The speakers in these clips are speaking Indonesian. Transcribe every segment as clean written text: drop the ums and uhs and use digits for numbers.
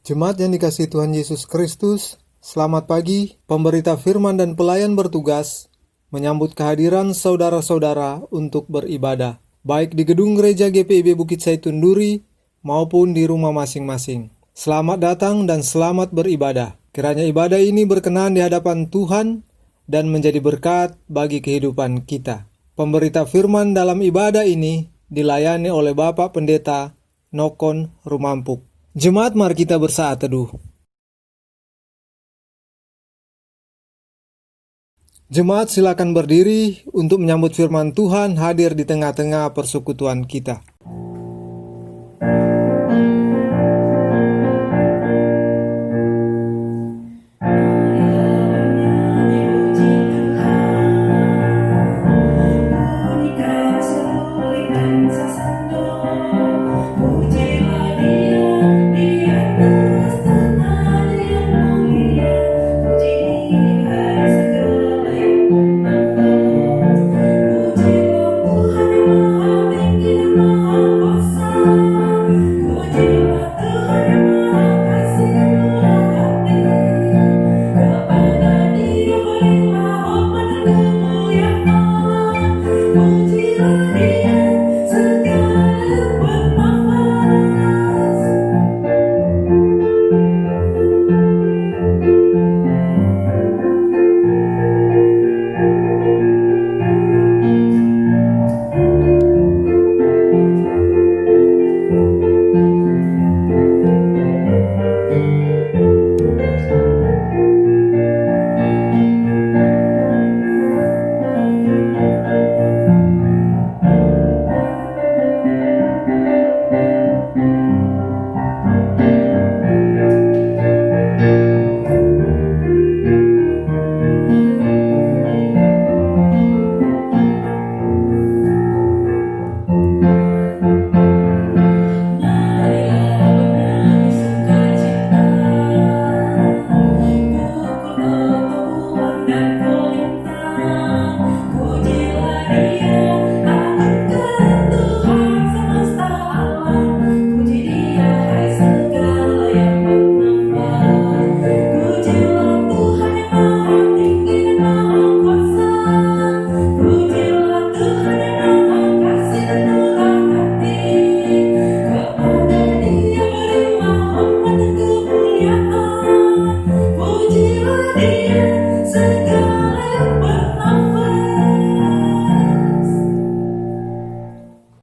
Jemaat yang dikasihi Tuhan Yesus Kristus, selamat pagi. Pemberita firman dan pelayan bertugas menyambut kehadiran saudara-saudara untuk beribadah, baik di gedung gereja GPIB Bukit Zaitun Duri maupun di rumah masing-masing. Selamat datang dan selamat beribadah. Kiranya ibadah ini berkenan di hadapan Tuhan dan menjadi berkat bagi kehidupan kita. Pemberita firman dalam ibadah ini dilayani oleh Bapak Pendeta Nokon Rumampuk. Jemaat, mari kita bersaat teduh. Jemaat, silakan berdiri untuk menyambut firman Tuhan hadir di tengah-tengah persekutuan kita.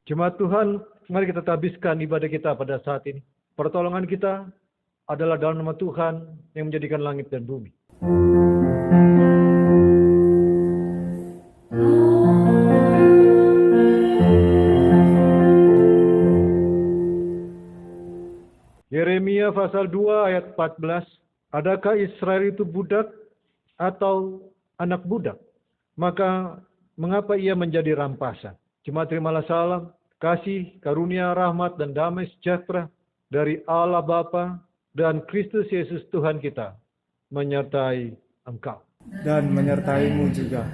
Jemaat Tuhan, mari kita tabiskan ibadah kita pada saat ini. Pertolongan kita adalah dalam nama Tuhan yang menjadikan langit dan bumi. Yeremia pasal 2 ayat 14. Adakah Israel itu budak atau anak budak? Maka mengapa ia menjadi rampasan? Jemaat, terimalah salam, kasih, karunia, rahmat, dan damai sejahtera dari Allah Bapa dan Kristus Yesus Tuhan kita menyertai engkau. Dan menyertaimu juga.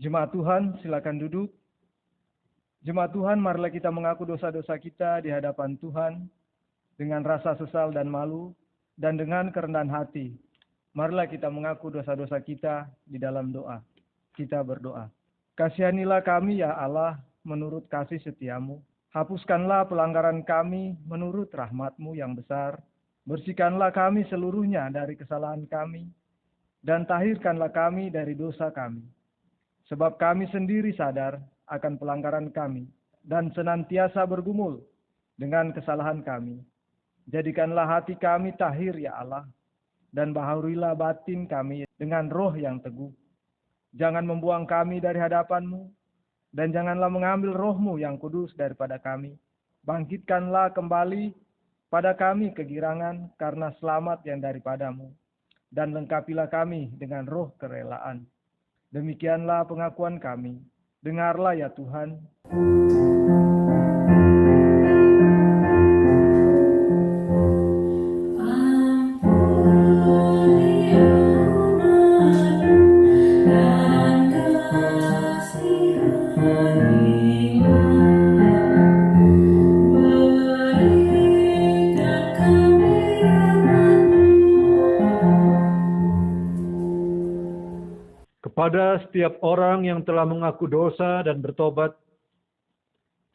Jemaat Tuhan, silakan duduk. Jemaat Tuhan, marilah kita mengaku dosa-dosa kita di hadapan Tuhan dengan rasa sesal dan malu, dan dengan kerendahan hati. Marilah kita mengaku dosa-dosa kita di dalam doa. Kita berdoa. Kasihanilah kami ya Allah menurut kasih setiamu. Hapuskanlah pelanggaran kami menurut rahmat-Mu yang besar. Bersihkanlah kami seluruhnya dari kesalahan kami, dan tahirkanlah kami dari dosa kami. Sebab kami sendiri sadar akan pelanggaran kami, dan senantiasa bergumul dengan kesalahan kami. Jadikanlah hati kami tahir ya Allah, dan baharurilah batin kami dengan roh yang teguh. Jangan membuang kami dari hadapan-Mu, dan janganlah mengambil roh-Mu yang kudus daripada kami. Bangkitkanlah kembali pada kami kegirangan karena selamat yang daripada-Mu, dan lengkapilah kami dengan roh kerelaan. Demikianlah pengakuan kami. Dengarlah ya Tuhan. Kepada setiap orang yang telah mengaku dosa dan bertobat,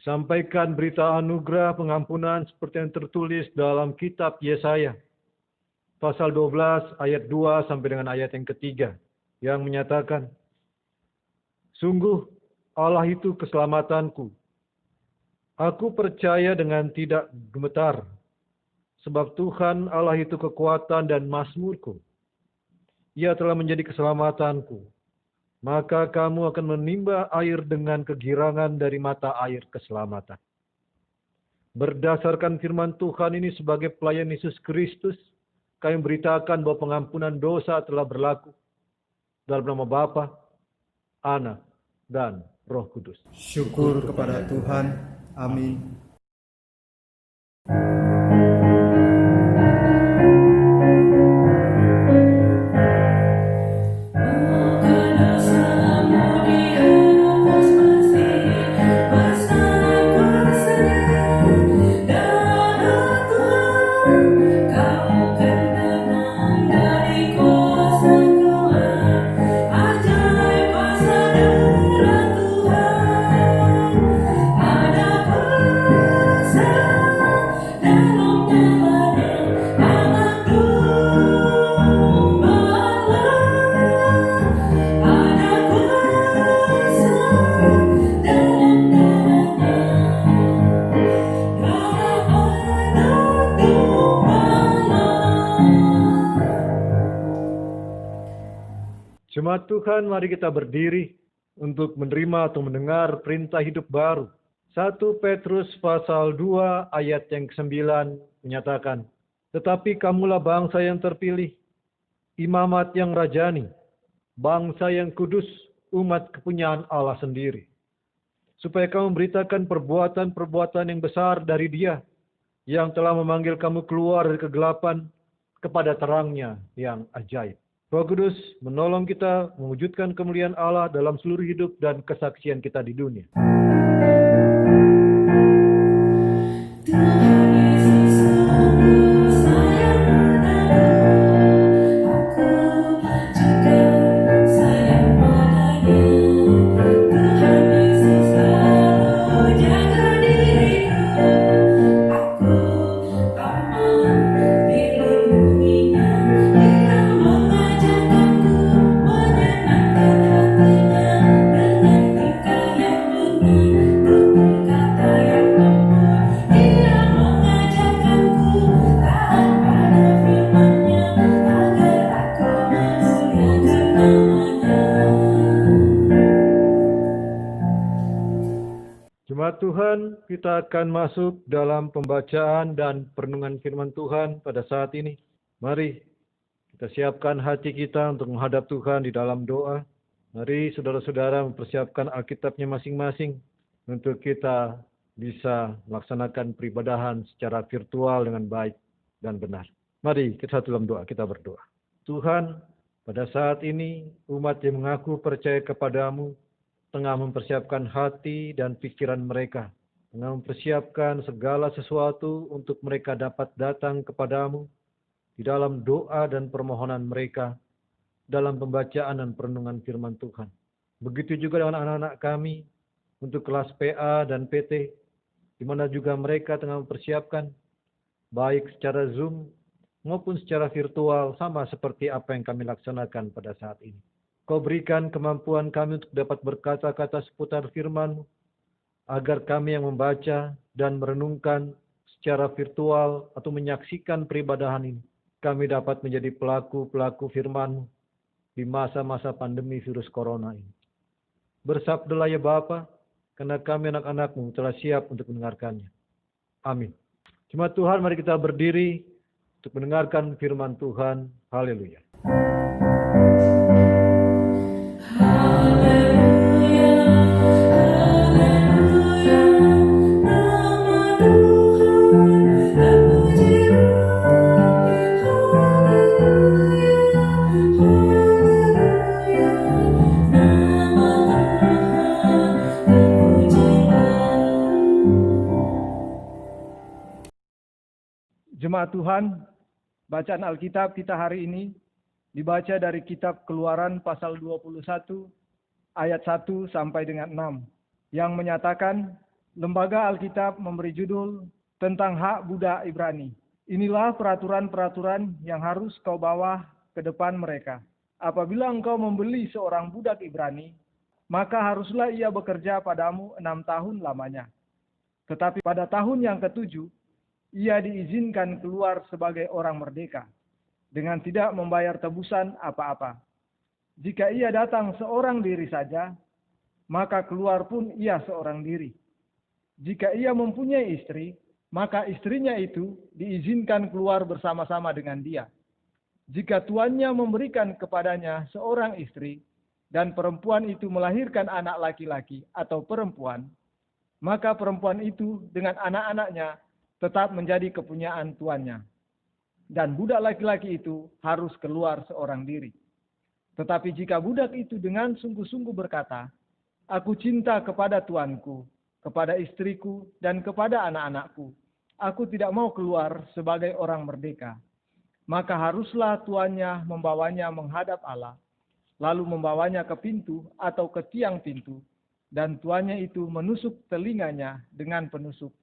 sampaikan berita anugerah pengampunan seperti yang tertulis dalam kitab Yesaya, pasal 12 ayat 2 sampai dengan ayat yang ketiga, yang menyatakan, sungguh Allah itu keselamatanku. Aku percaya dengan tidak gemetar, sebab Tuhan Allah itu kekuatan dan mazmurku. Ia telah menjadi keselamatanku. Maka kamu akan menimba air dengan kegirangan dari mata air keselamatan. Berdasarkan firman Tuhan ini sebagai pelayan Yesus Kristus, kami beritakan bahwa pengampunan dosa telah berlaku dalam nama Bapa, Anak, dan Roh Kudus. Syukur kepada Tuhan. Amin. Jemaat Tuhan, mari kita berdiri untuk menerima atau mendengar perintah hidup baru. 1 Petrus pasal 2 ayat yang ke-9 menyatakan, tetapi kamulah bangsa yang terpilih, imamat yang rajani, bangsa yang kudus, umat kepunyaan Allah sendiri. Supaya kamu memberitakan perbuatan-perbuatan yang besar dari Dia, yang telah memanggil kamu keluar dari kegelapan kepada terangnya yang ajaib. Roh Kudus menolong kita mewujudkan kemuliaan Allah dalam seluruh hidup dan kesaksian kita di dunia. Jemaat Tuhan, kita akan masuk dalam pembacaan dan perenungan firman Tuhan pada saat ini. Mari kita siapkan hati kita untuk menghadap Tuhan di dalam doa. Mari saudara-saudara mempersiapkan Alkitabnya masing-masing untuk kita bisa melaksanakan peribadahan secara virtual dengan baik dan benar. Mari kita dalam doa, kita berdoa. Tuhan, pada saat ini umat yang mengaku percaya kepadamu tengah mempersiapkan hati dan pikiran mereka, tengah mempersiapkan segala sesuatu untuk mereka dapat datang kepadamu di dalam doa dan permohonan mereka, dalam pembacaan dan perenungan firman Tuhan. Begitu juga dengan anak-anak kami untuk kelas PA dan PT, di mana juga mereka tengah mempersiapkan, baik secara Zoom maupun secara virtual, sama seperti apa yang kami laksanakan pada saat ini. Kau berikan kemampuan kami untuk dapat berkata-kata seputar firman-Mu, agar kami yang membaca dan merenungkan secara virtual atau menyaksikan peribadahan ini, kami dapat menjadi pelaku-pelaku firman-Mu di masa-masa pandemi virus corona ini. Bersabdalah ya Bapa, karena kami anak-anak-Mu telah siap untuk mendengarkannya. Amin. Jemaat Tuhan, mari kita berdiri untuk mendengarkan firman Tuhan. Haleluya. Jemaat Tuhan, bacaan Alkitab kita hari ini dibaca dari kitab Keluaran pasal 21 ayat 1 sampai dengan 6 yang menyatakan lembaga Alkitab memberi judul tentang hak budak Ibrani. Inilah peraturan-peraturan yang harus kau bawa ke depan mereka. Apabila engkau membeli seorang budak Ibrani, maka haruslah ia bekerja padamu 6 tahun lamanya. Tetapi pada tahun yang ketujuh, ia diizinkan keluar sebagai orang merdeka, dengan tidak membayar tebusan apa-apa. Jika ia datang seorang diri saja, maka keluar pun ia seorang diri. Jika ia mempunyai istri, maka istrinya itu diizinkan keluar bersama-sama dengan dia. Jika tuannya memberikan kepadanya seorang istri, dan perempuan itu melahirkan anak laki-laki atau perempuan, maka perempuan itu dengan anak-anaknya tetap menjadi kepunyaan tuannya. Dan budak laki-laki itu harus keluar seorang diri. Tetapi jika budak itu dengan sungguh-sungguh berkata, aku cinta kepada tuanku, kepada istriku, dan kepada anak-anakku, aku tidak mau keluar sebagai orang merdeka, maka haruslah tuannya membawanya menghadap Allah, lalu membawanya ke pintu atau ke tiang pintu, dan tuannya itu menusuk telinganya dengan penusuk,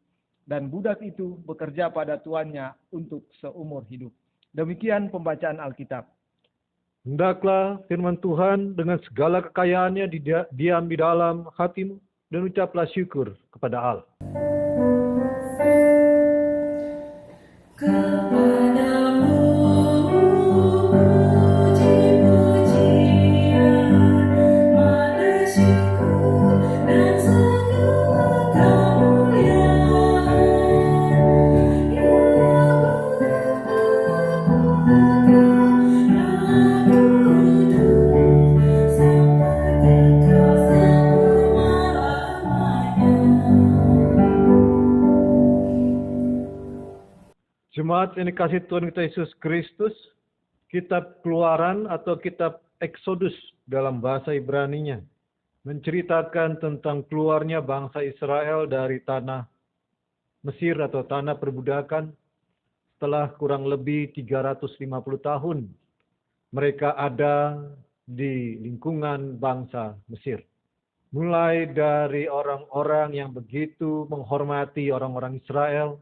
dan budak itu bekerja pada tuannya untuk seumur hidup. Demikian pembacaan Alkitab. Hendaklah firman Tuhan dengan segala kekayaannya diam di dalam hatimu, dan ucaplah syukur kepada Allah. Jemaat yang dikasihi Tuhan kita Yesus Kristus, kitab Keluaran atau kitab Exodus dalam bahasa Ibraninya menceritakan tentang keluarnya bangsa Israel dari tanah Mesir atau tanah perbudakan setelah kurang lebih 350 tahun mereka ada di lingkungan bangsa Mesir. Mulai dari orang-orang yang begitu menghormati orang-orang Israel,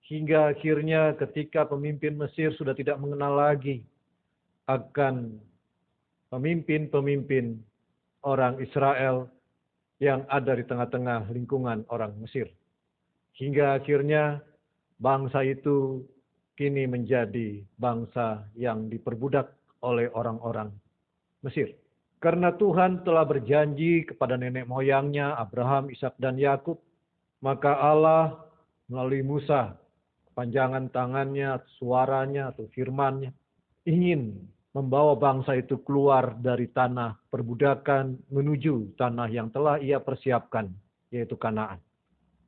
hingga akhirnya ketika pemimpin Mesir sudah tidak mengenal lagi akan pemimpin-pemimpin orang Israel yang ada di tengah-tengah lingkungan orang Mesir. Hingga akhirnya bangsa itu kini menjadi bangsa yang diperbudak oleh orang-orang Mesir. Karena Tuhan telah berjanji kepada nenek moyangnya Abraham, Ishak, dan Yakub, maka Allah melalui Musa, panjangan tangannya, suaranya atau firman-Nya, ingin membawa bangsa itu keluar dari tanah perbudakan menuju tanah yang telah Ia persiapkan, yaitu Kanaan.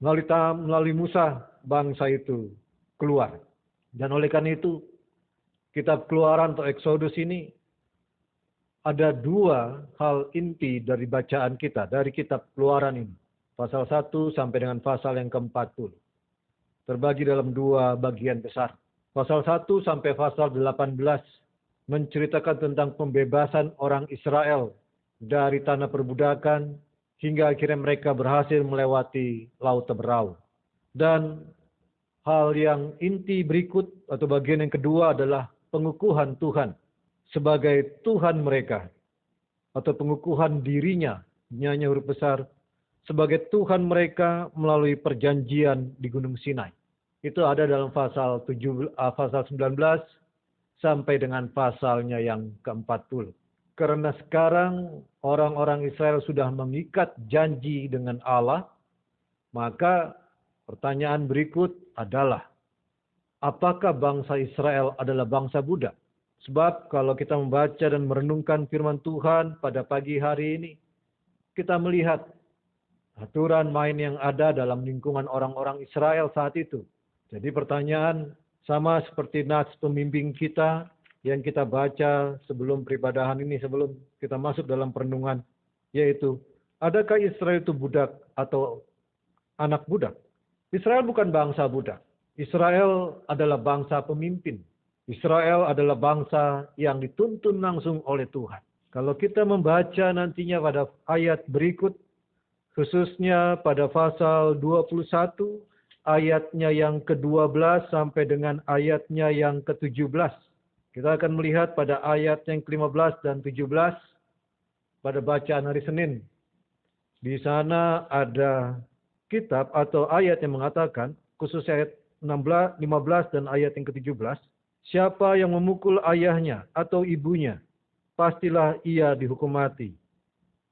Melalui Musa, bangsa itu keluar. Dan oleh karena itu, kitab Keluaran atau Exodus ini ada dua hal inti dari bacaan kita, dari kitab Keluaran ini. Pasal 1 sampai dengan pasal yang ke-40. Terbagi dalam dua bagian besar. Pasal 1 sampai pasal 18 menceritakan tentang pembebasan orang Israel dari tanah perbudakan hingga akhirnya mereka berhasil melewati Laut Teberau. Dan hal yang inti berikut atau bagian yang kedua adalah pengukuhan Tuhan sebagai Tuhan mereka atau pengukuhan dirinya, huruf besar, sebagai Tuhan mereka melalui perjanjian di Gunung Sinai. Itu ada dalam pasal 19 sampai dengan pasalnya yang ke-40. Karena sekarang orang-orang Israel sudah mengikat janji dengan Allah, maka pertanyaan berikut adalah, apakah bangsa Israel adalah bangsa budak? Sebab kalau kita membaca dan merenungkan firman Tuhan pada pagi hari ini, kita melihat aturan main yang ada dalam lingkungan orang-orang Israel saat itu. Jadi pertanyaan sama seperti nats pembimbing kita yang kita baca sebelum peribadahan ini, sebelum kita masuk dalam perenungan, yaitu, adakah Israel itu budak atau anak budak? Israel bukan bangsa budak. Israel adalah bangsa pemimpin. Israel adalah bangsa yang dituntun langsung oleh Tuhan. Kalau kita membaca nantinya pada ayat berikut, khususnya pada pasal 21, ayatnya yang ke-12 sampai dengan ayatnya yang ke-17. Kita akan melihat pada ayat yang ke-15 dan 17 pada bacaan hari Senin. Di sana ada kitab atau ayat yang mengatakan, khusus ayat 15 dan ayat yang ke-17, siapa yang memukul ayahnya atau ibunya, pastilah ia dihukum mati.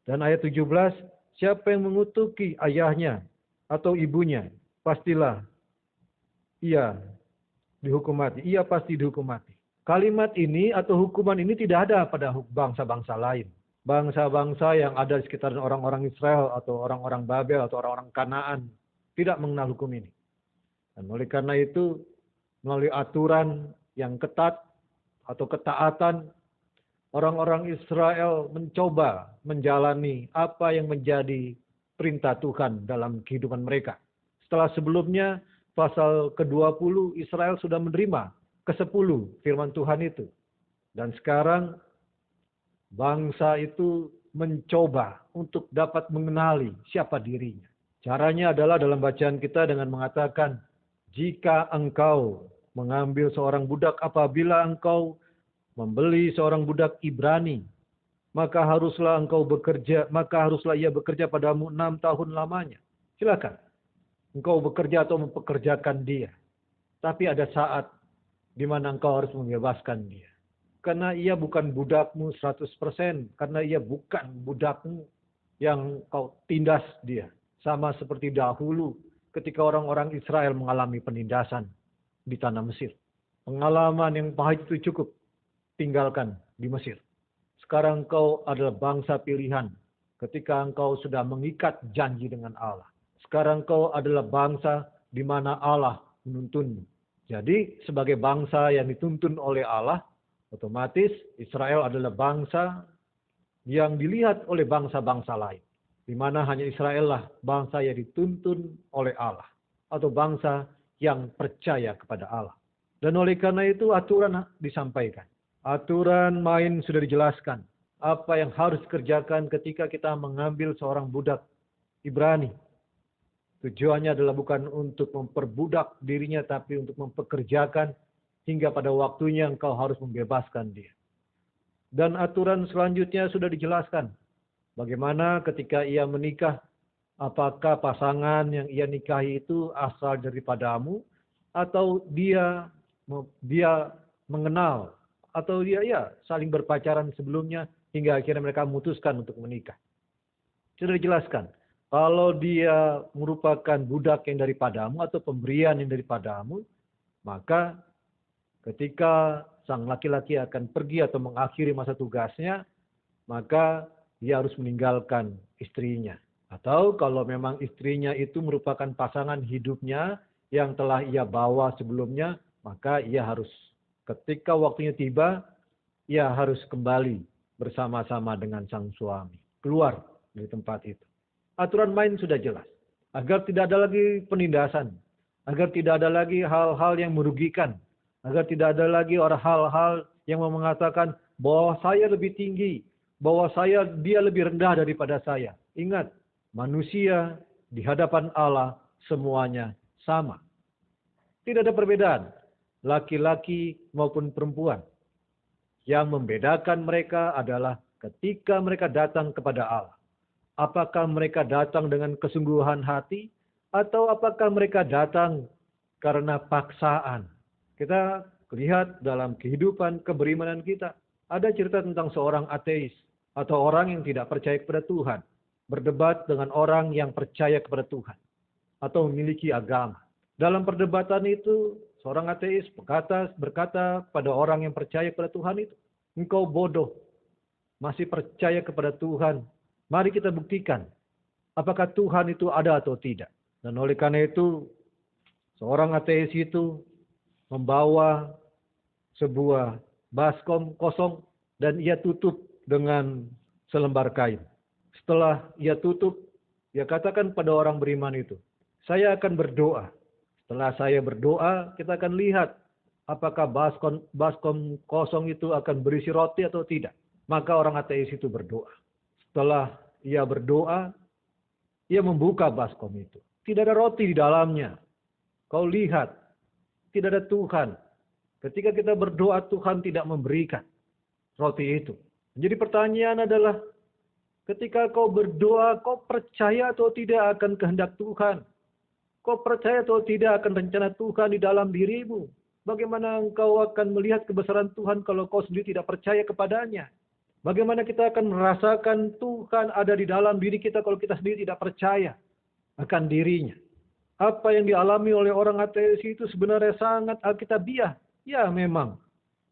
Dan ayat 17, siapa yang mengutuki ayahnya atau ibunya, pastilah ia dihukum mati. Ia pasti dihukum mati. Kalimat ini atau hukuman ini tidak ada pada bangsa-bangsa lain. Bangsa-bangsa yang ada di sekitar orang-orang Israel atau orang-orang Babel atau orang-orang Kanaan tidak mengenal hukum ini. Dan oleh karena itu, melalui aturan yang ketat atau ketaatan, orang-orang Israel mencoba menjalani apa yang menjadi perintah Tuhan dalam kehidupan mereka. Setelah sebelumnya, pasal ke-20, Israel sudah menerima ke-10 firman Tuhan itu. Dan sekarang, bangsa itu mencoba untuk dapat mengenali siapa dirinya. Caranya adalah dalam bacaan kita dengan mengatakan, jika engkau mengambil seorang budak, apabila engkau membeli seorang budak Ibrani, maka haruslah ia bekerja padamu 6 tahun lamanya. Silakan. Engkau bekerja atau mempekerjakan dia. Tapi ada saat di mana engkau harus membebaskan dia. Karena ia bukan budakmu 100%. Karena ia bukan budakmu yang kau tindas dia. Sama seperti dahulu ketika orang-orang Israel mengalami penindasan di tanah Mesir. Pengalaman yang pahit itu cukup. Tinggalkan di Mesir. Sekarang engkau adalah bangsa pilihan ketika engkau sudah mengikat janji dengan Allah. Sekarang engkau adalah bangsa di mana Allah menuntunmu. Jadi sebagai bangsa yang dituntun oleh Allah, otomatis Israel adalah bangsa yang dilihat oleh bangsa-bangsa lain. Di mana hanya Israel lah bangsa yang dituntun oleh Allah. Atau bangsa yang percaya kepada Allah. Dan oleh karena itu aturan disampaikan. Aturan main sudah dijelaskan. Apa yang harus dikerjakan ketika kita mengambil seorang budak Ibrani. Tujuannya adalah bukan untuk memperbudak dirinya, tapi untuk mempekerjakan hingga pada waktunya engkau harus membebaskan dia. Dan aturan selanjutnya sudah dijelaskan. Bagaimana ketika ia menikah, apakah pasangan yang ia nikahi itu asal daripadamu, atau dia mengenal, atau dia saling berpacaran sebelumnya hingga akhirnya mereka memutuskan untuk menikah. Sudah dijelaskan. Kalau dia merupakan budak yang daripadamu atau pemberian yang daripadamu, maka ketika sang laki-laki akan pergi atau mengakhiri masa tugasnya, maka dia harus meninggalkan istrinya. Atau kalau memang istrinya itu merupakan pasangan hidupnya yang telah ia bawa sebelumnya, maka ia harus ketika waktunya tiba, ia harus kembali bersama-sama dengan sang suami. Keluar dari tempat itu. Aturan main sudah jelas. Agar tidak ada lagi penindasan. Agar tidak ada lagi hal-hal yang merugikan. Agar tidak ada lagi hal-hal yang mengatakan bahwa saya lebih tinggi. Bahwa dia lebih rendah daripada saya. Ingat, manusia di hadapan Allah semuanya sama. Tidak ada perbedaan. Laki-laki maupun perempuan. Yang membedakan mereka adalah ketika mereka datang kepada Allah. Apakah mereka datang dengan kesungguhan hati atau apakah mereka datang karena paksaan? Kita lihat dalam kehidupan keberimanan kita, ada cerita tentang seorang ateis atau orang yang tidak percaya kepada Tuhan, berdebat dengan orang yang percaya kepada Tuhan atau memiliki agama. Dalam perdebatan itu, seorang ateis berkata pada orang yang percaya kepada Tuhan itu, "Engkau bodoh, masih percaya kepada Tuhan. Mari kita buktikan apakah Tuhan itu ada atau tidak." Dan oleh karena itu, seorang ateis itu membawa sebuah baskom kosong dan ia tutup dengan selembar kain. Setelah ia tutup, ia katakan pada orang beriman itu, "Saya akan berdoa. Setelah saya berdoa, kita akan lihat apakah baskom kosong itu akan berisi roti atau tidak." Maka orang ateis itu berdoa. Setelah ia berdoa, ia membuka baskom itu. Tidak ada roti di dalamnya. Kau lihat, tidak ada Tuhan. Ketika kita berdoa, Tuhan tidak memberikan roti itu. Jadi pertanyaan adalah, ketika kau berdoa, kau percaya atau tidak akan kehendak Tuhan? Kau percaya atau tidak akan rencana Tuhan di dalam dirimu? Bagaimana engkau akan melihat kebesaran Tuhan kalau kau sendiri tidak percaya kepadanya? Bagaimana kita akan merasakan Tuhan ada di dalam diri kita kalau kita sendiri tidak percaya akan dirinya? Apa yang dialami oleh orang ateis itu sebenarnya sangat alkitabiah. Ya memang,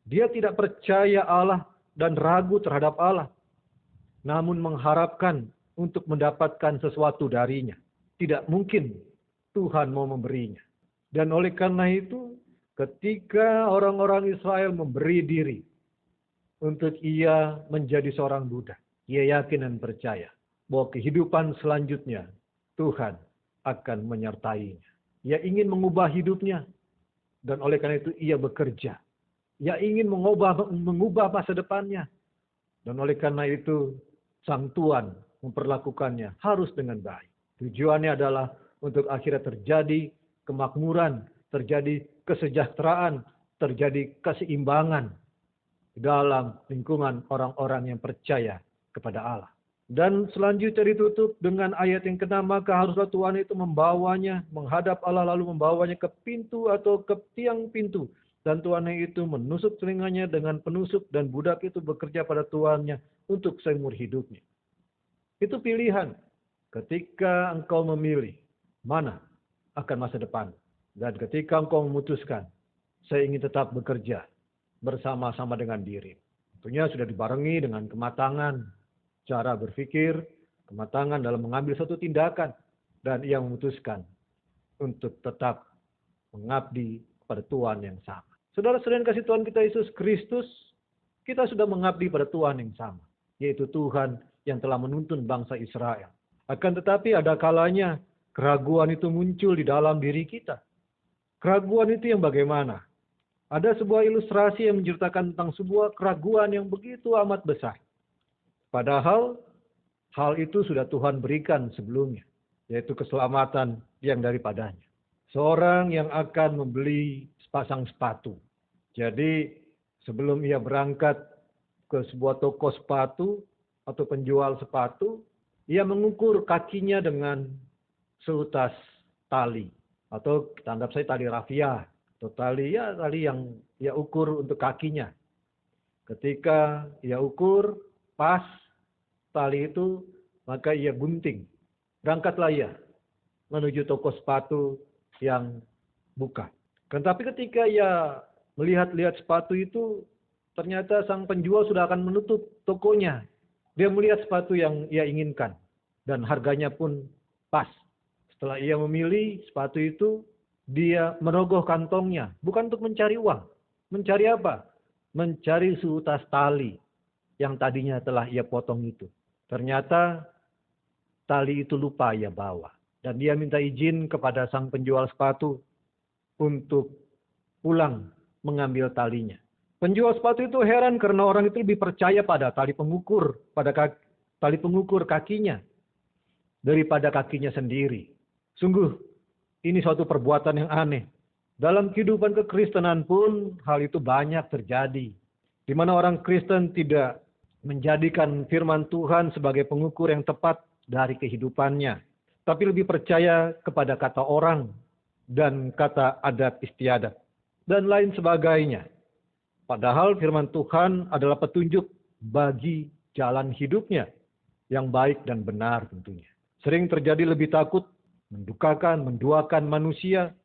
dia tidak percaya Allah dan ragu terhadap Allah, namun mengharapkan untuk mendapatkan sesuatu darinya. Tidak mungkin Tuhan mau memberinya. Dan oleh karena itu, ketika orang-orang Israel memberi diri untuk ia menjadi seorang budak, ia yakin dan percaya bahwa kehidupan selanjutnya Tuhan akan menyertainya. Ia ingin mengubah hidupnya, dan oleh karena itu ia bekerja. Ia ingin mengubah masa depannya, dan oleh karena itu Sang Tuhan memperlakukannya harus dengan baik. Tujuannya adalah untuk akhirnya terjadi kemakmuran, terjadi kesejahteraan, terjadi keseimbangan dalam lingkungan orang-orang yang percaya kepada Allah. Dan selanjutnya ditutup dengan ayat yang ke-6, maka haruslah Tuhan itu membawanya, menghadap Allah lalu membawanya ke pintu atau ke tiang pintu. Dan Tuhan itu menusuk telinganya dengan penusuk dan budak itu bekerja pada tuannya untuk seumur hidupnya. Itu pilihan. Ketika engkau memilih mana akan masa depan. Dan ketika engkau memutuskan, saya ingin tetap bekerja bersama-sama dengan diri. Tentunya sudah dibarengi dengan kematangan cara berpikir, kematangan dalam mengambil suatu tindakan. Dan ia memutuskan untuk tetap mengabdi pada Tuhan yang sama. Saudara-saudara yang kasih Tuhan kita Yesus Kristus, kita sudah mengabdi pada Tuhan yang sama. Yaitu Tuhan yang telah menuntun bangsa Israel. Akan tetapi ada kalanya keraguan itu muncul di dalam diri kita. Keraguan itu yang bagaimana? Ada sebuah ilustrasi yang menceritakan tentang sebuah keraguan yang begitu amat besar. Padahal hal itu sudah Tuhan berikan sebelumnya, yaitu keselamatan yang daripadanya. Seorang yang akan membeli sepasang sepatu. Jadi sebelum ia berangkat ke sebuah toko sepatu atau penjual sepatu, ia mengukur kakinya dengan seutas tali. Atau kita anggap saja tali rafia. Atau tali yang ia ukur untuk kakinya. Ketika ia ukur pas tali itu, maka ia gunting. Berangkatlah ia menuju toko sepatu yang buka. Tetapi ketika ia melihat-lihat sepatu itu, ternyata sang penjual sudah akan menutup tokonya. Dia melihat sepatu yang ia inginkan. Dan harganya pun pas. Setelah ia memilih sepatu itu, dia merogoh kantongnya. Bukan untuk mencari uang. Mencari apa? Mencari seutas tali yang tadinya telah ia potong itu. Ternyata tali itu lupa ia bawa. Dan dia minta izin kepada sang penjual sepatu untuk pulang mengambil talinya. Penjual sepatu itu heran karena orang itu lebih percaya pada tali pengukur, tali pengukur kakinya daripada kakinya sendiri. Sungguh ini suatu perbuatan yang aneh. Dalam kehidupan kekristenan pun hal itu banyak terjadi. Di mana orang Kristen tidak menjadikan firman Tuhan sebagai pengukur yang tepat dari kehidupannya, tapi lebih percaya kepada kata orang dan kata adat istiadat dan lain sebagainya. Padahal firman Tuhan adalah petunjuk bagi jalan hidupnya yang baik dan benar tentunya. Sering terjadi lebih takut menduakan manusia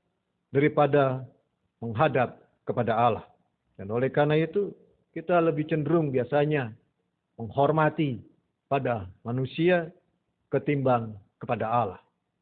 daripada menghadap kepada Allah. Dan oleh karena itu, kita lebih cenderung biasanya menghormati pada manusia ketimbang kepada Allah.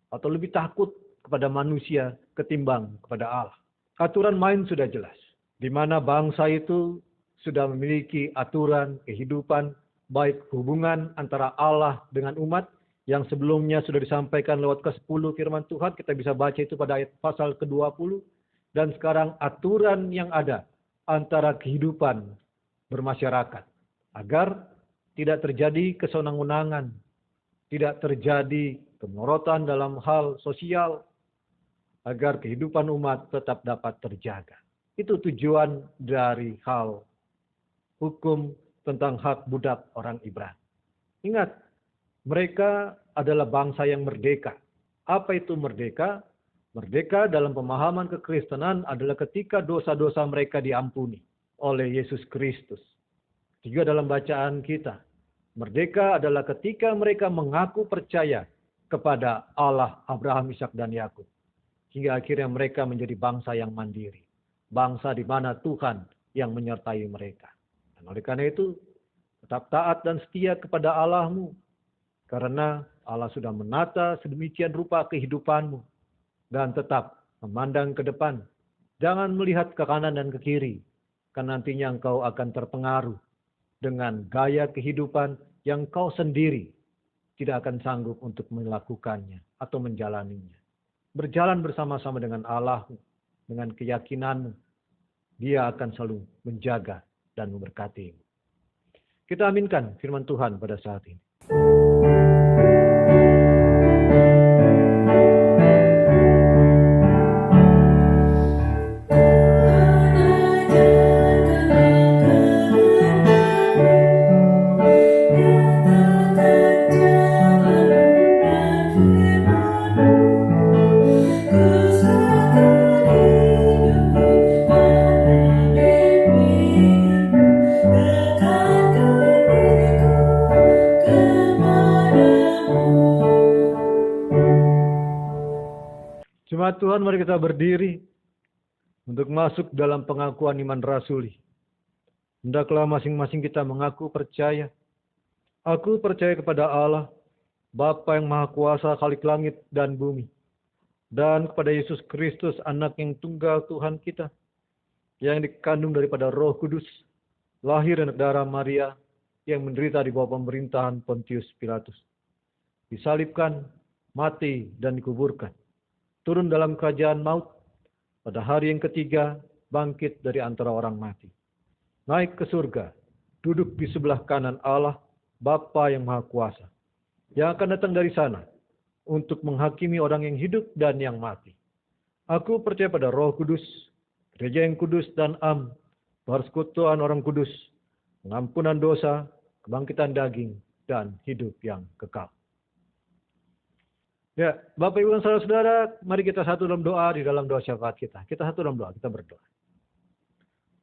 Atau lebih takut kepada manusia ketimbang kepada Allah. Aturan main sudah jelas. Di mana bangsa itu sudah memiliki aturan kehidupan, baik hubungan antara Allah dengan umat, yang sebelumnya sudah disampaikan lewat ke-10 firman Tuhan, kita bisa baca itu pada ayat pasal ke-20, dan sekarang aturan yang ada antara kehidupan bermasyarakat, agar tidak terjadi kesenang-wenangan, tidak terjadi kemorotan dalam hal sosial, agar kehidupan umat tetap dapat terjaga. Itu tujuan dari hal hukum tentang hak budak orang Ibrani. Ingat, mereka adalah bangsa yang merdeka. Apa itu merdeka? Merdeka dalam pemahaman kekristenan adalah ketika dosa-dosa mereka diampuni oleh Yesus Kristus. Juga dalam bacaan kita, merdeka adalah ketika mereka mengaku percaya kepada Allah Abraham, Ishak, dan Yakub. Hingga akhirnya mereka menjadi bangsa yang mandiri. Bangsa di mana Tuhan yang menyertai mereka. Dan oleh karena itu, tetap taat dan setia kepada Allahmu. Karena Allah sudah menata sedemikian rupa kehidupanmu. Dan tetap memandang ke depan. Jangan melihat ke kanan dan ke kiri. Karena nantinya engkau akan terpengaruh dengan gaya kehidupan yang kau sendiri tidak akan sanggup untuk melakukannya atau menjalaninya. Berjalan bersama-sama dengan Allahmu, dengan keyakinanmu, Dia akan selalu menjaga dan memberkatimu. Kita aminkan firman Tuhan pada saat ini. Jemaat Tuhan, mari kita berdiri untuk masuk dalam pengakuan iman rasuli. Hendaklah masing-masing kita mengaku percaya. Aku percaya kepada Allah, Bapa yang Maha Kuasa, Khalik langit dan bumi. Dan kepada Yesus Kristus, Anak yang tunggal Tuhan kita, yang dikandung daripada Roh Kudus, lahir dari darah Maria, yang menderita di bawah pemerintahan Pontius Pilatus. Disalibkan, mati, dan dikuburkan. Turun dalam kerajaan maut, pada hari yang ketiga bangkit dari antara orang mati. Naik ke surga, duduk di sebelah kanan Allah, Bapa yang Maha Kuasa, yang akan datang dari sana untuk menghakimi orang yang hidup dan yang mati. Aku percaya pada Roh Kudus, gereja yang kudus dan persekutuan orang kudus, pengampunan dosa, kebangkitan daging, dan hidup yang kekal. Ya, Bapak Ibu dan saudara-saudara, mari kita satu dalam doa di dalam doa syafaat kita. Kita satu dalam doa, kita berdoa.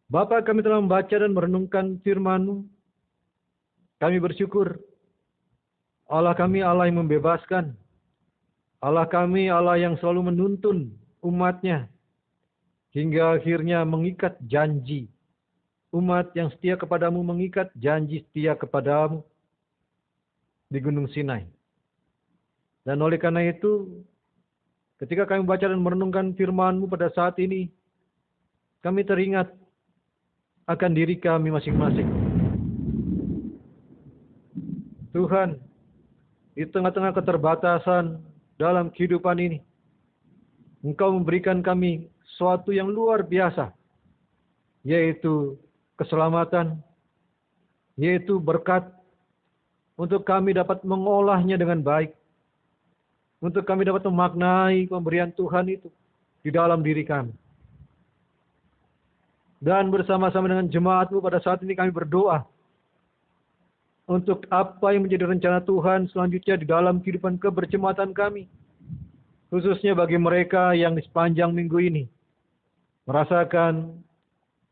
Bapa, kami telah membaca dan merenungkan firman-Mu. Kami bersyukur. Allah kami Allah yang membebaskan. Allah kami Allah yang selalu menuntun umat-Nya. Hingga akhirnya mengikat janji. Umat yang setia kepadamu mengikat janji setia kepadamu di Gunung Sinai. Dan oleh karena itu, ketika kami baca dan merenungkan firman-Mu pada saat ini, kami teringat akan diri kami masing-masing. Tuhan, di tengah-tengah keterbatasan dalam kehidupan ini, Engkau memberikan kami sesuatu yang luar biasa, yaitu keselamatan, yaitu berkat, untuk kami dapat mengolahnya dengan baik. Untuk kami dapat memaknai pemberian Tuhan itu di dalam diri kami. Dan bersama-sama dengan jemaat-Mu pada saat ini kami berdoa. untuk apa yang menjadi rencana Tuhan selanjutnya di dalam kehidupan keberjemaatan kami. Khususnya bagi mereka yang di sepanjang minggu ini merasakan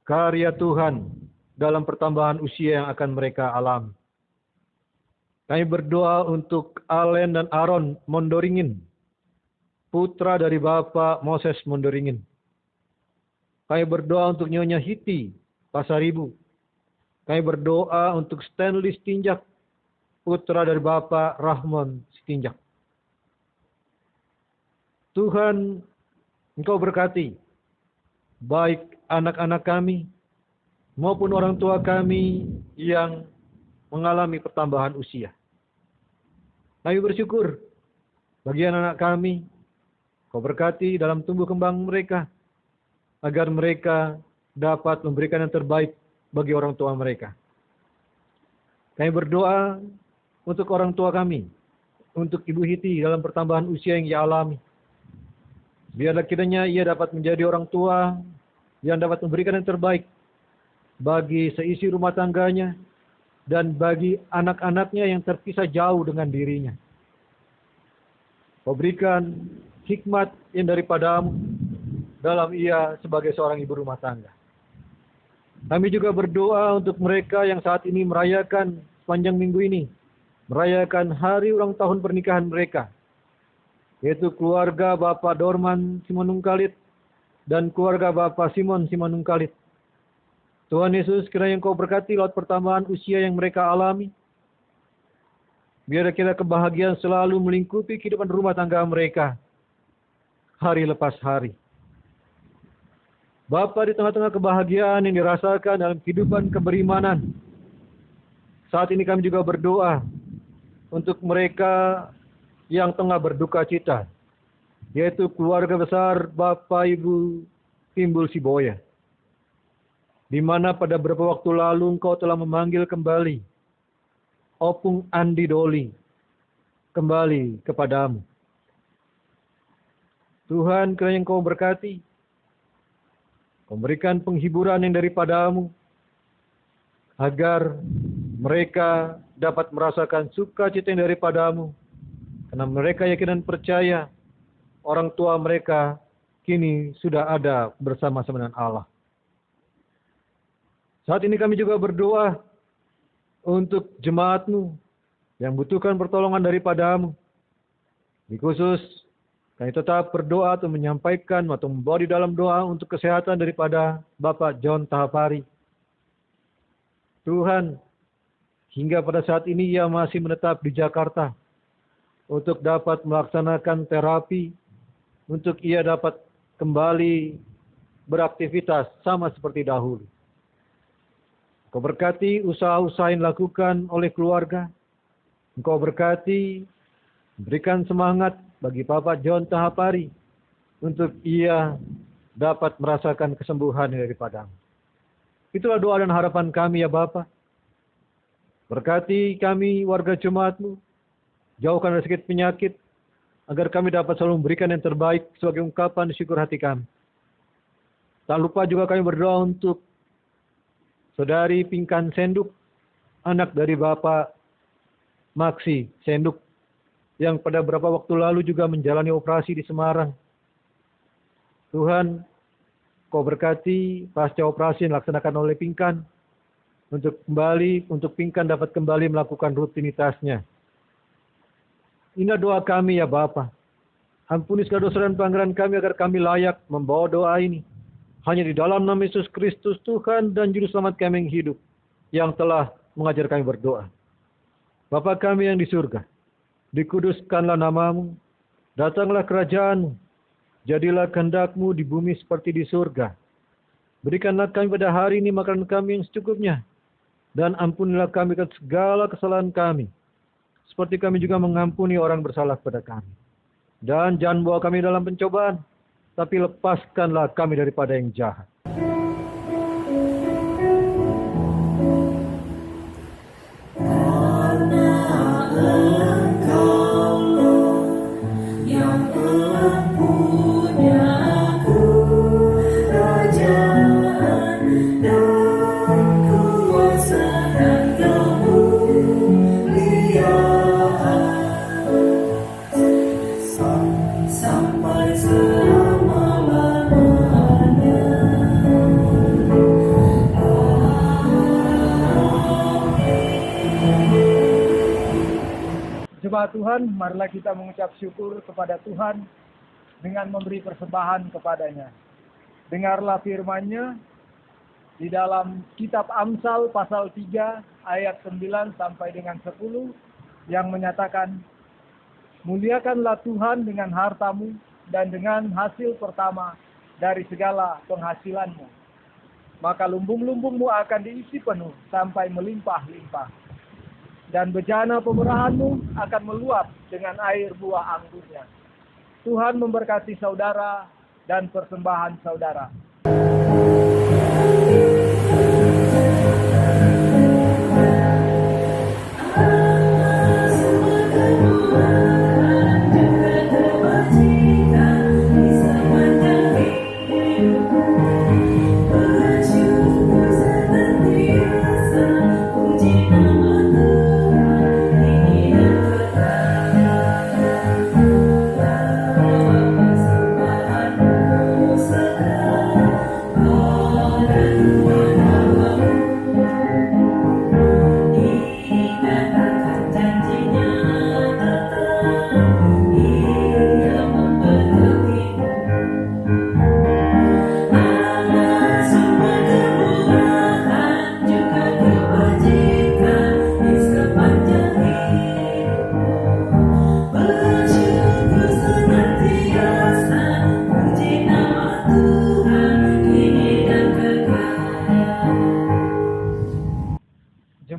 karya Tuhan dalam pertambahan usia yang akan mereka alami. Kami berdoa untuk Allen dan Aaron Mondoringin, putra dari Bapak Moses Mondoringin. Kami berdoa untuk Nyonya Hiti Pasaribu. Kami berdoa untuk Stanley Stinjak, putra dari Bapak Rahman Stinjak. Tuhan, Engkau berkati baik anak-anak kami maupun orang tua kami yang mengalami pertambahan usia. Kami bersyukur bagi anak-anak kami, Kau berkati dalam tumbuh kembang mereka, agar mereka dapat memberikan yang terbaik bagi orang tua mereka. Kami berdoa untuk orang tua kami, untuk Ibu Hiti dalam pertambahan usia yang ia alami. Biarlah kiranya ia dapat menjadi orang tua yang dapat memberikan yang terbaik bagi seisi rumah tangganya dan bagi anak-anaknya yang terpisah jauh dengan dirinya. Kau berikan hikmat yang daripadamu dalam ia sebagai seorang ibu rumah tangga. Kami juga berdoa untuk mereka yang saat ini merayakan sepanjang minggu ini, merayakan hari ulang tahun pernikahan mereka, yaitu keluarga Bapak Dorman Simanungkalit dan keluarga Bapak Simon Simanungkalit. Tuhan Yesus, kiranya Engkau berkati lewat pertambahan usia yang mereka alami. Biar kira kebahagiaan selalu melingkupi kehidupan rumah tangga mereka, hari lepas hari. Bapa, di tengah-tengah kebahagiaan yang dirasakan dalam kehidupan keberimanan, saat ini kami juga berdoa untuk mereka yang tengah berduka cita, yaitu keluarga besar Bapak Ibu Timbul Siboya, di mana pada beberapa waktu lalu Engkau telah memanggil kembali Opung Andi Doli kembali kepadamu. Tuhan, kiranya Engkau berkati, memberikan penghiburan yang daripadamu, agar mereka dapat merasakan sukacita yang daripadamu, karena mereka yakin dan percaya orang tua mereka kini sudah ada bersama-sama dengan Allah. Saat ini kami juga berdoa untuk jemaat-Mu yang butuhkan pertolongan daripadamu. Di khusus, kami tetap berdoa atau menyampaikan atau membawa di dalam doa untuk kesehatan daripada Bapak John Tahapari. Tuhan, hingga pada saat ini ia masih menetap di Jakarta untuk dapat melaksanakan terapi, untuk ia dapat kembali beraktivitas sama seperti dahulu. Engkau berkati usaha-usaha yang dilakukan oleh keluarga. Engkau berkati, berikan semangat bagi Bapak John Tahapari untuk ia dapat merasakan kesembuhan daripadamu. Itulah doa dan harapan kami ya Bapa. Berkati kami warga jemaat-Mu, jauhkan dari sakit penyakit, agar kami dapat selalu memberikan yang terbaik sebagai ungkapan syukur hati kami. Tak lupa juga kami berdoa untuk Saudari Pinkan Senduk, anak dari Bapak Maksi Senduk, yang pada beberapa waktu lalu juga menjalani operasi di Semarang. Tuhan, Kau berkati pasca operasi yang dilaksanakan oleh Pinkan, untuk Pinkan dapat kembali melakukan rutinitasnya. Inilah doa kami ya Bapa. Ampuni segala dosa dan pelanggaran kami agar kami layak membawa doa ini. Hanya di dalam nama Yesus Kristus Tuhan dan Juru Selamat kami yang hidup, yang telah mengajar kami berdoa. Bapa kami yang di surga, dikuduskanlah nama-Mu, datanglah kerajaan-Mu, jadilah kehendak-Mu di bumi seperti di surga. Berikanlah kami pada hari ini makanan kami yang secukupnya, dan ampunilah kami akan segala kesalahan kami, seperti kami juga mengampuni orang bersalah kepada kami. Dan jangan bawa kami dalam pencobaan, tapi lepaskanlah kami daripada yang jahat. Jemaat Tuhan, marilah kita mengucap syukur kepada Tuhan dengan memberi persembahan kepadanya. Dengarlah firman-Nya di dalam kitab Amsal pasal 3 ayat 9 sampai dengan 10 yang menyatakan, muliakanlah Tuhan dengan hartamu dan dengan hasil pertama dari segala penghasilanmu. Maka lumbung-lumbungmu akan diisi penuh sampai melimpah-limpah. Dan bejana pemerahanmu akan meluap dengan air buah anggurnya. Tuhan memberkati saudara dan persembahan saudara.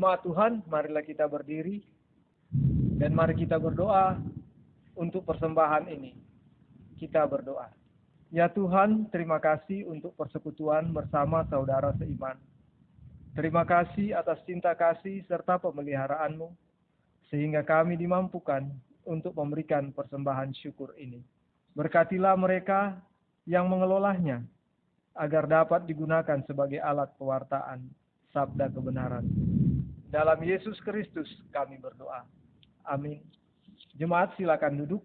Jemaat Tuhan, marilah kita berdiri dan mari kita berdoa untuk persembahan ini. Kita berdoa. Ya Tuhan, terima kasih untuk persekutuan bersama saudara seiman. Terima kasih atas cinta kasih serta pemeliharaanmu, sehingga kami dimampukan untuk memberikan persembahan syukur ini. Berkatilah mereka yang mengelolanya, agar dapat digunakan sebagai alat pewartaan sabda kebenaran. Dalam Yesus Kristus kami berdoa. Amin. Jemaat silakan duduk.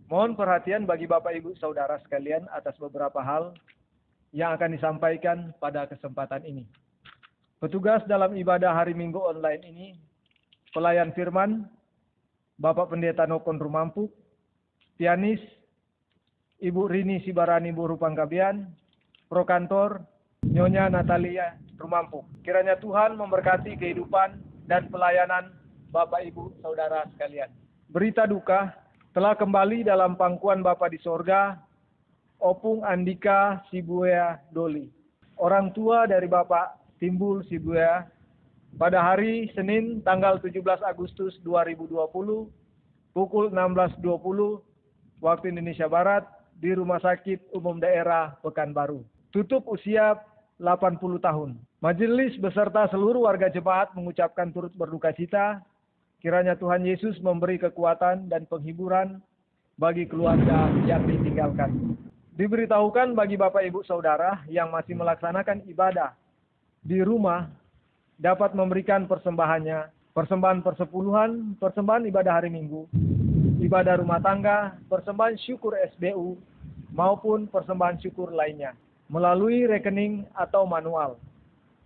Mohon perhatian bagi Bapak Ibu Saudara sekalian atas beberapa hal yang akan disampaikan pada kesempatan ini. Petugas dalam ibadah hari Minggu online ini, pelayan firman, Bapak Pendeta Nokon Rumampuk, pianis, Ibu Rini Sibarani Buru Panggabean, Prokantor, Nyonya Natalia Rumampuk. Kiranya Tuhan memberkati kehidupan dan pelayanan Bapak Ibu Saudara sekalian. Berita duka, telah kembali dalam pangkuan Bapa di sorga, Opung Andika Sibuya Doli. Orang tua dari Bapak Timbul Sibuya pada hari Senin tanggal 17 Agustus 2020 pukul 16.20 waktu Indonesia Barat di Rumah Sakit Umum Daerah Pekanbaru. Tutup usia 80 tahun. Majelis beserta seluruh warga jemaat mengucapkan turut berduka cita. Kiranya Tuhan Yesus memberi kekuatan dan penghiburan bagi keluarga yang ditinggalkan. Diberitahukan bagi Bapak Ibu Saudara yang masih melaksanakan ibadah di rumah dapat memberikan persembahannya, persembahan persepuluhan, persembahan ibadah hari Minggu, ibadah rumah tangga, persembahan syukur SBU, maupun persembahan syukur lainnya melalui rekening atau manual.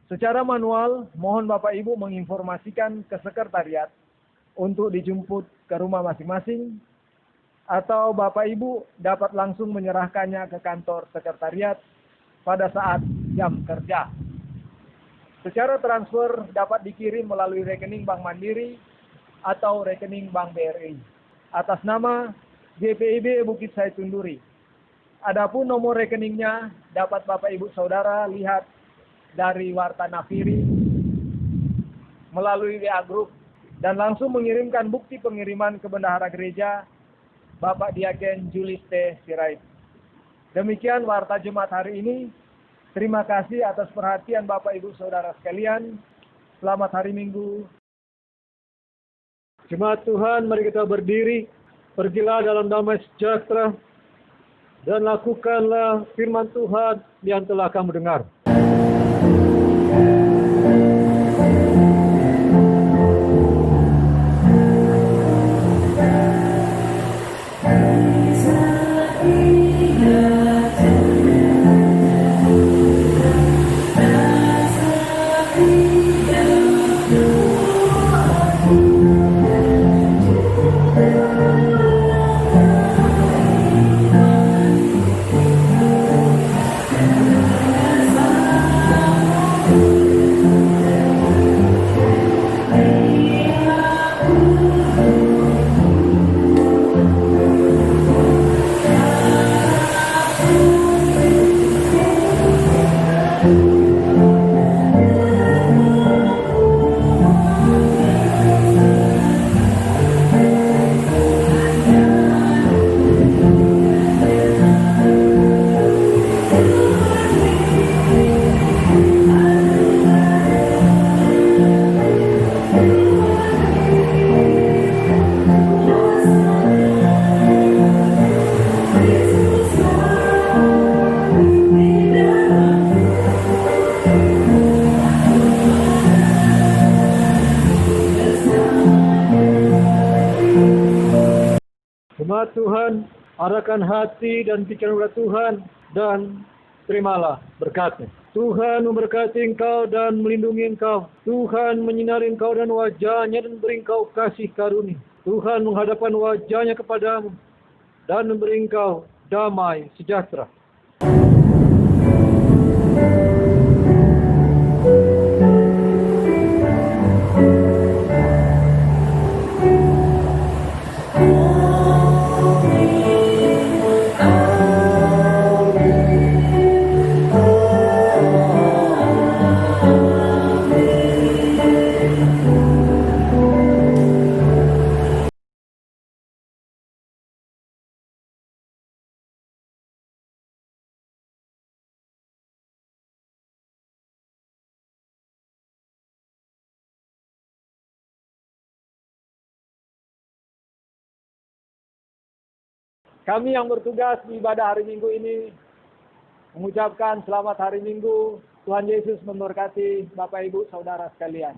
Secara manual, mohon Bapak Ibu menginformasikan ke sekretariat untuk dijemput ke rumah masing-masing, atau Bapak Ibu dapat langsung menyerahkannya ke kantor sekretariat pada saat jam kerja. Secara transfer dapat dikirim melalui rekening Bank Mandiri atau rekening Bank BRI atas nama GPIB Bukit Saitun Duri. Adapun nomor rekeningnya dapat Bapak Ibu Saudara lihat dari Warta Nafiri melalui WA Group dan langsung mengirimkan bukti pengiriman ke Bendahara Gereja Bapak Diaken Julius T. Sirait. Demikian Warta Jemaat hari ini. Terima kasih atas perhatian Bapak Ibu Saudara sekalian. Selamat hari Minggu. Jemaat Tuhan, mari kita berdiri. Pergilah dalam damai sejahtera dan lakukanlah firman Tuhan yang telah kamu dengar. anak Tuhan, arahkan hati dan pikiran kepada Tuhan, dan terimalah berkat-Nya. Tuhan memberkati engkau dan melindungi engkau. Tuhan menyinari engkau dan wajah-Nya dan beri engkau kasih karunia. Tuhan menghadapkan wajah-Nya kepadamu dan memberi engkau damai sejahtera. Kami yang bertugas di ibadah hari Minggu ini mengucapkan selamat hari Minggu. Tuhan Yesus memberkati Bapak Ibu Saudara sekalian.